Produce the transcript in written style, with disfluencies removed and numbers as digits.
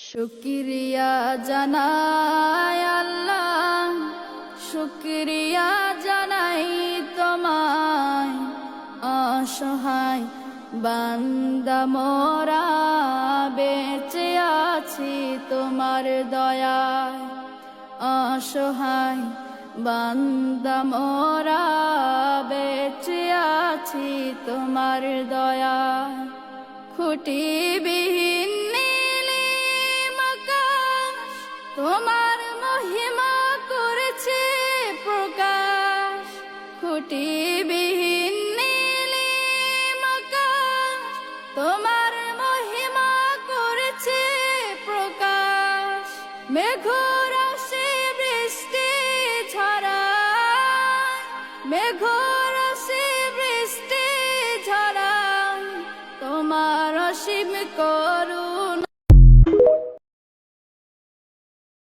শুকরিয়া জানাই আল্লাহ, শুকরিয়া জানাই তোমায়। অসহায় বান্দা মোরা বেঁচে আছি তোমার দয়ায়। অসহায় বান্দা মোরা বেঁচে আছি তোমার দয়ায়। খুঁটিবিহীন তোমার মহিমা করেছে প্রকাশ। খুঁটিবিহীন নীলিম আকাশ তোমার মহিমা করেছে প্রকাশ। মেঘর